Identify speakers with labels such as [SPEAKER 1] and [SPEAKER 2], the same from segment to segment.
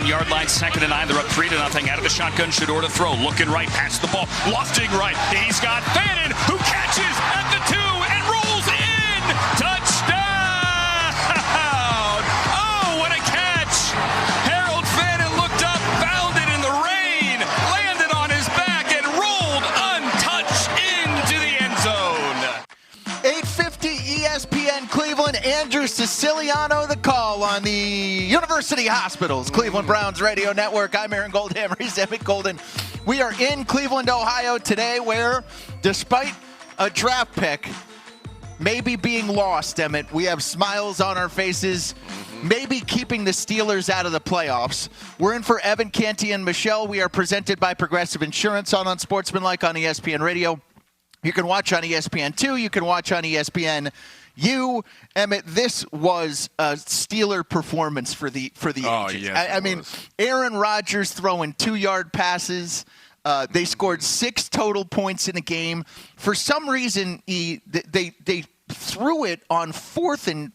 [SPEAKER 1] 1-yard line, 2nd and 9. They're up 3-0. Out of the shotgun, Shedeur to throw. Looking right, past the ball. Lofting right. He's got Fannin, who catches at the 2 and rolls in. Touchdown! Oh, what a catch! Harold Fannin looked up, found it in the rain, landed on his back, and rolled untouched into the end zone.
[SPEAKER 2] 850 ESPN Cleveland. Andrew Siciliano, the call on the University Hospitals Cleveland Browns Radio Network. I'm Aaron Goldhammer. He's Emmett Golden. We are in Cleveland, Ohio today, where despite a draft pick maybe being lost, Emmett, we have smiles on our faces, maybe keeping the Steelers out of the playoffs. We're in for Evan, Canty, and Michelle. We are presented by Progressive Insurance on Unsportsmanlike on ESPN Radio. You can watch on ESPN2. You can watch on ESPN. Emmett, this was a Steeler performance for the ages.
[SPEAKER 3] Yes,
[SPEAKER 2] I mean, Aaron Rodgers throwing 2-yard passes. They scored 6 total points in a game. For some reason, they threw it on 4th and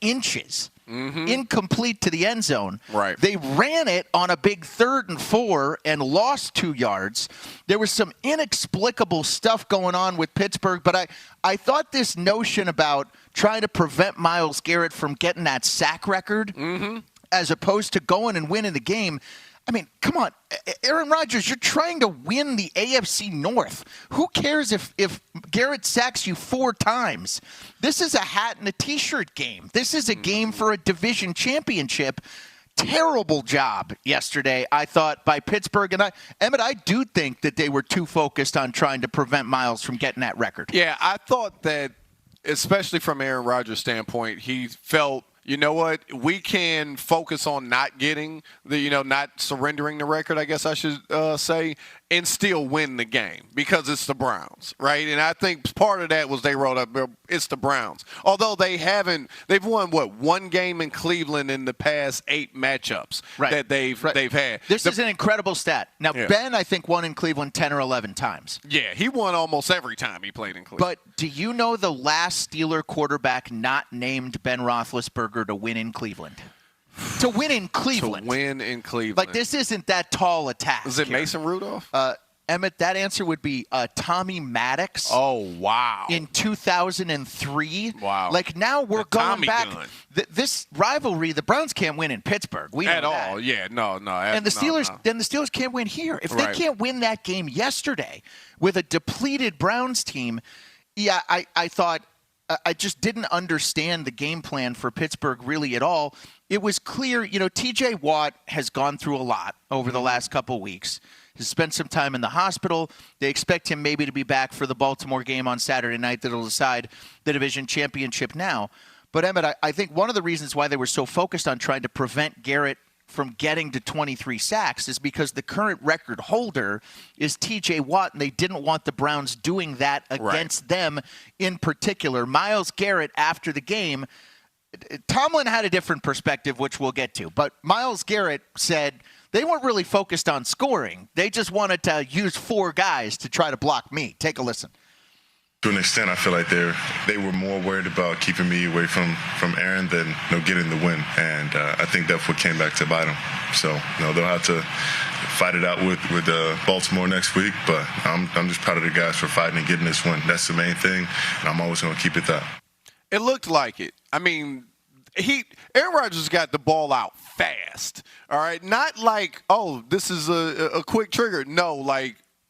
[SPEAKER 2] inches. Incomplete to the end zone.
[SPEAKER 3] Right.
[SPEAKER 2] They ran it on a big 3rd and 4 and lost 2 yards. There was some inexplicable stuff going on with Pittsburgh, but I thought this notion about trying to prevent Myles Garrett from getting that sack record as opposed to going and winning the game. I mean, come on, Aaron Rodgers, you're trying to win the AFC North. Who cares if Garrett sacks you 4 times? This is a hat and a T-shirt game. This is a game for a division championship. Terrible job yesterday, I thought, by Pittsburgh. And Emmett, I do think that they were too focused on trying to prevent Myles from getting that record.
[SPEAKER 3] Yeah, I thought that, especially from Aaron Rodgers' standpoint, he felt, you know what, we can focus on not getting not surrendering the record, I guess I should say, and still win the game because it's the Browns, right? And I think part of that was they wrote up, it's the Browns. Although they've won, 1 game in Cleveland in the past 8 matchups that they've had.
[SPEAKER 2] This is an incredible stat. Now, Ben, I think, won in Cleveland 10 or 11 times.
[SPEAKER 3] Yeah, he won almost every time he played in Cleveland.
[SPEAKER 2] But do you know the last Steeler quarterback not named Ben Roethlisberger to win in Cleveland? To win in Cleveland. This isn't that tall a task.
[SPEAKER 3] Is it Mason Rudolph?
[SPEAKER 2] Emmett, that answer would be Tommy Maddox.
[SPEAKER 3] Oh, wow.
[SPEAKER 2] In 2003.
[SPEAKER 3] Wow.
[SPEAKER 2] Now we're going back.
[SPEAKER 3] Gun.
[SPEAKER 2] This rivalry, the Browns can't win in Pittsburgh. We know
[SPEAKER 3] at
[SPEAKER 2] that.
[SPEAKER 3] all. Yeah, no.
[SPEAKER 2] And the Steelers can't win here. If they can't win that game yesterday with a depleted Browns team, I thought I just didn't understand the game plan for Pittsburgh really at all. It was clear, T.J. Watt has gone through a lot over the last couple of weeks. He's spent some time in the hospital. They expect him maybe to be back for the Baltimore game on Saturday night that'll decide the division championship now. But, Emmett, I think one of the reasons why they were so focused on trying to prevent Garrett from getting to 23 sacks is because the current record holder is T.J. Watt, and they didn't want the Browns doing that against them in particular. Myles Garrett, after the game, Tomlin had a different perspective, which we'll get to. But Myles Garrett said they weren't really focused on scoring. They just wanted to use 4 guys to try to block me. Take a listen.
[SPEAKER 4] To an extent, I feel like they were more worried about keeping me away from Aaron than getting the win, and I think that's what came back to bite them. So they'll have to fight it out with Baltimore next week, but I'm just proud of the guys for fighting and getting this win. That's the main thing, and I'm always going to keep it that.
[SPEAKER 3] It looked like it. I mean, Aaron Rodgers got the ball out fast. All right, not like, oh, this is a quick trigger. No,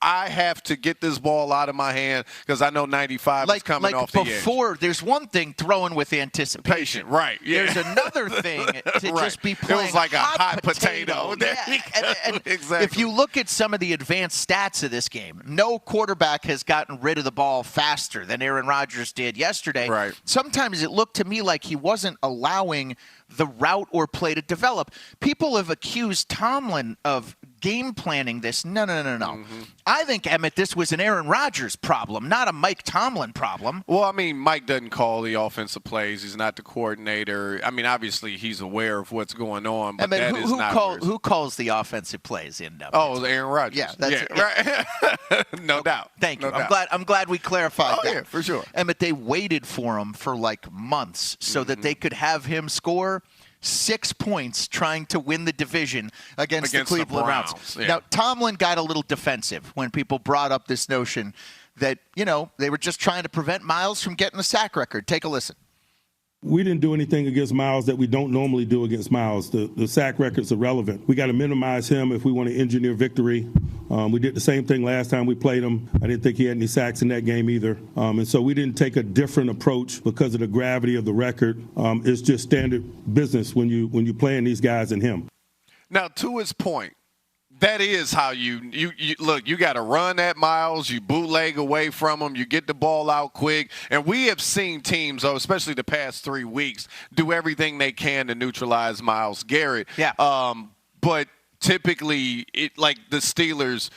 [SPEAKER 3] I have to get this ball out of my hand because I know 95 is coming off the edge.
[SPEAKER 2] There's one thing throwing with anticipation.
[SPEAKER 3] Right. Yeah.
[SPEAKER 2] There's another thing to just be playing.
[SPEAKER 3] It was like a hot potato.
[SPEAKER 2] Yeah. And
[SPEAKER 3] exactly.
[SPEAKER 2] If you look at some of the advanced stats of this game, no quarterback has gotten rid of the ball faster than Aaron Rodgers did yesterday.
[SPEAKER 3] Right.
[SPEAKER 2] Sometimes it looked to me like he wasn't allowing the route or play to develop. People have accused Tomlin of game planning this. No. I think, Emmett, this was an Aaron Rodgers problem, not a Mike Tomlin problem.
[SPEAKER 3] Well, I mean, Mike doesn't call the offensive plays. He's not the coordinator. I mean, obviously, he's aware of what's going on, but
[SPEAKER 2] Emmett,
[SPEAKER 3] that is not
[SPEAKER 2] who calls the offensive plays in
[SPEAKER 3] Aaron Rodgers.
[SPEAKER 2] Yeah, that's it.
[SPEAKER 3] Right. No doubt.
[SPEAKER 2] Thank you.
[SPEAKER 3] No doubt.
[SPEAKER 2] I'm glad we clarified that.
[SPEAKER 3] Yeah, for sure.
[SPEAKER 2] Emmett, they waited for him for months so that they could have him score 6 points trying to win the division against the Cleveland Browns.
[SPEAKER 3] Yeah.
[SPEAKER 2] Now, Tomlin got a little defensive when people brought up this notion that, they were just trying to prevent Myles from getting the sack record. Take a listen.
[SPEAKER 5] We didn't do anything against Myles that we don't normally do against Myles. The sack record's irrelevant. We got to minimize him if we want to engineer victory. We did the same thing last time we played him. I didn't think he had any sacks in that game either. And so we didn't take a different approach because of the gravity of the record. It's just standard business when you playing these guys and him.
[SPEAKER 3] Now, to his point, that is how you look. You got to run at Myles. You bootleg away from him. You get the ball out quick. And we have seen teams, especially the past 3 weeks, do everything they can to neutralize Myles Garrett.
[SPEAKER 2] Yeah.
[SPEAKER 3] But typically, like the Steelers,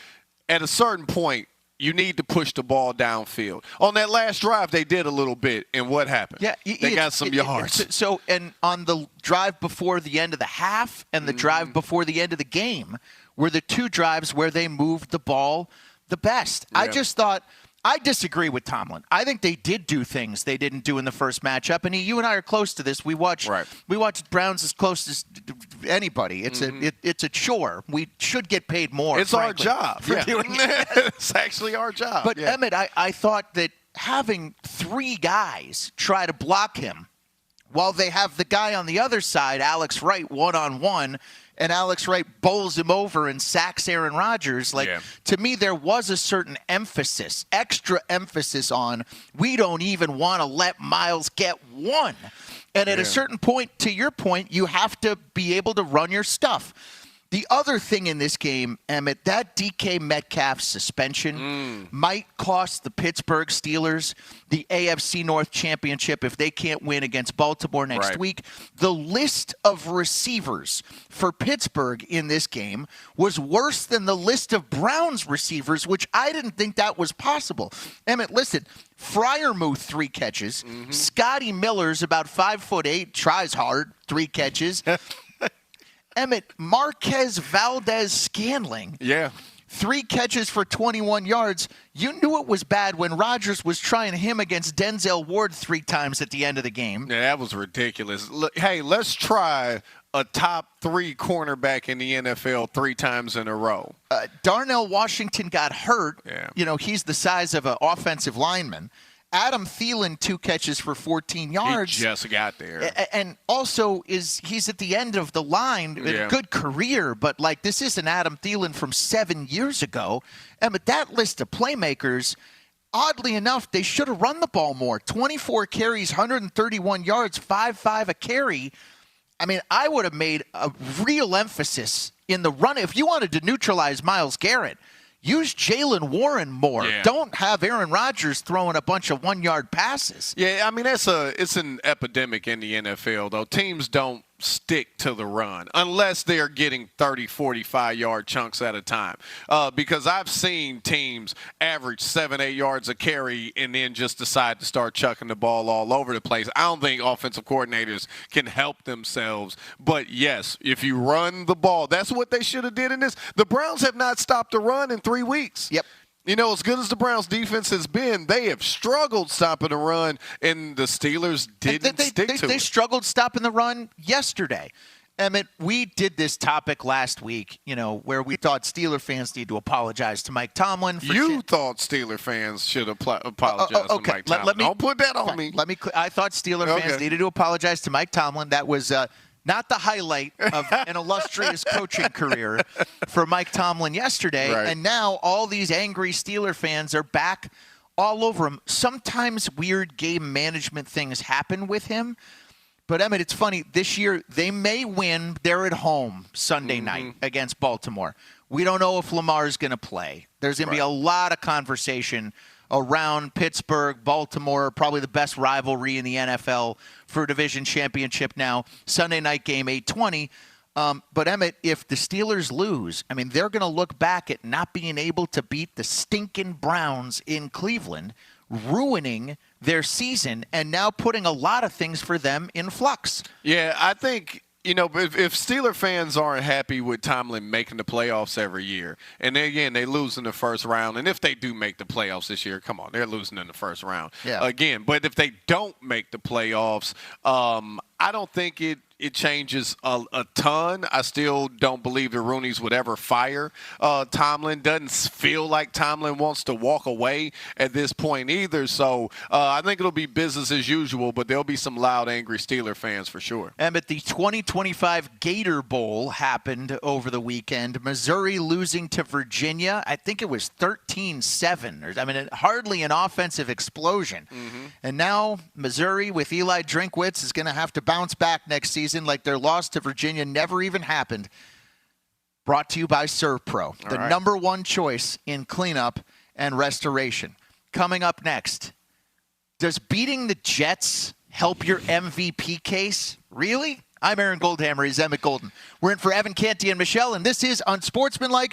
[SPEAKER 3] at a certain point, you need to push the ball downfield. On that last drive, they did a little bit, and what happened?
[SPEAKER 2] Yeah,
[SPEAKER 3] they got some yards.
[SPEAKER 2] So, and on the drive before the end of the half and the drive before the end of the game were the 2 drives where they moved the ball the best. Yeah. I just thought – I disagree with Tomlin. I think they did do things they didn't do in the first matchup. And you and I are close to this. We watch Browns as close as anybody. It's a chore. We should get paid more.
[SPEAKER 3] It's
[SPEAKER 2] frankly,
[SPEAKER 3] our job
[SPEAKER 2] for doing it.
[SPEAKER 3] It's actually our job.
[SPEAKER 2] But Emmett, I thought that having 3 guys try to block him while they have the guy on the other side, Alex Wright, one-on-one, and Alex Wright bowls him over and sacks Aaron Rodgers. To me, there was a certain emphasis, extra emphasis on we don't even want to let Myles get one. And at a certain point, to your point, you have to be able to run your stuff. The other thing in this game, Emmett, that DK Metcalf suspension might cost the Pittsburgh Steelers the AFC North Championship if they can't win against Baltimore next week. The list of receivers for Pittsburgh in this game was worse than the list of Browns receivers, which I didn't think that was possible. Emmett, listen, Freiermuth, 3 catches. Scotty Miller's about 5'8", tries hard, 3 catches. Emmett, Marquez Valdez-Scantling. 3 catches for 21 yards. You knew it was bad when Rodgers was trying him against Denzel Ward 3 times at the end of the game.
[SPEAKER 3] Yeah, that was ridiculous. Look, hey, let's try a top 3 cornerback in the NFL 3 times in a row.
[SPEAKER 2] Darnell Washington got hurt. He's the size of an offensive lineman. Adam Thielen, 2 catches for 14 yards.
[SPEAKER 3] He just got there.
[SPEAKER 2] And also he's at the end of the line. Good career, but this isn't Adam Thielen from 7 years ago. And with that list of playmakers, oddly enough, they should have run the ball more. 24 carries, 131 yards, 5.5 a carry. I mean, I would have made a real emphasis in the run. If you wanted to neutralize Myles Garrett, use Jaylen Warren more. Don't have Aaron Rodgers throwing a bunch of 1-yard passes.
[SPEAKER 3] Yeah, I mean, it's an epidemic in the NFL, though. Teams don't stick to the run unless they're getting 30, 45-yard chunks at a time. Because I've seen teams average 7, 8 yards a carry and then just decide to start chucking the ball all over the place. I don't think offensive coordinators can help themselves. But, yes, if you run the ball, that's what they should have did in this. The Browns have not stopped the run in 3 weeks.
[SPEAKER 2] Yep.
[SPEAKER 3] As good as the Browns' defense has been, they have struggled stopping the run, and the Steelers didn't stick to it.
[SPEAKER 2] They struggled stopping the run yesterday. Emmett, we did this topic last week, where we thought Steeler fans need to apologize to Mike Tomlin.
[SPEAKER 3] You thought Steeler fans should apologize to Mike Tomlin. Don't put that on me.
[SPEAKER 2] I thought Steeler fans needed to apologize to Mike Tomlin. That was not the highlight of an illustrious coaching career for Mike Tomlin yesterday.
[SPEAKER 3] Right.
[SPEAKER 2] And now all these angry Steeler fans are back all over him. Sometimes weird game management things happen with him. But, Emmett, it's funny. This year, they may win. They're at home Sunday night against Baltimore. We don't know if Lamar's going to play. There's going to be a lot of conversation around Pittsburgh, Baltimore, probably the best rivalry in the NFL for a division championship now. Sunday night game, 8:20. But, Emmett, if the Steelers lose, I mean, they're going to look back at not being able to beat the stinking Browns in Cleveland, ruining their season and now putting a lot of things for them in flux.
[SPEAKER 3] Yeah, I think – if Steeler fans aren't happy with Tomlin making the playoffs every year, and then, they lose in the first round, and if they do make the playoffs this year, come on, they're losing in the first round again. But if they don't make the playoffs, I don't think it it changes a ton. I still don't believe the Rooneys would ever fire Tomlin. Doesn't feel like Tomlin wants to walk away at this point either. So I think it'll be business as usual, but there'll be some loud, angry Steeler fans for sure.
[SPEAKER 2] And but the 2025 Gator Bowl happened over the weekend. Missouri losing to Virginia. I think it was 13-7. I mean, hardly an offensive explosion. Mm-hmm. And now Missouri with Eli Drinkwitz is going to have to bounce back next season like their loss to Virginia never even happened. Brought to you by ServPro, the number one choice in cleanup and restoration. Coming up next, does beating the Jets help your MVP case? Really? I'm Aaron Goldhammer. He's Emmett Golden. We're in for Evan, Canty, and Michelle, and this is Unsportsmanlike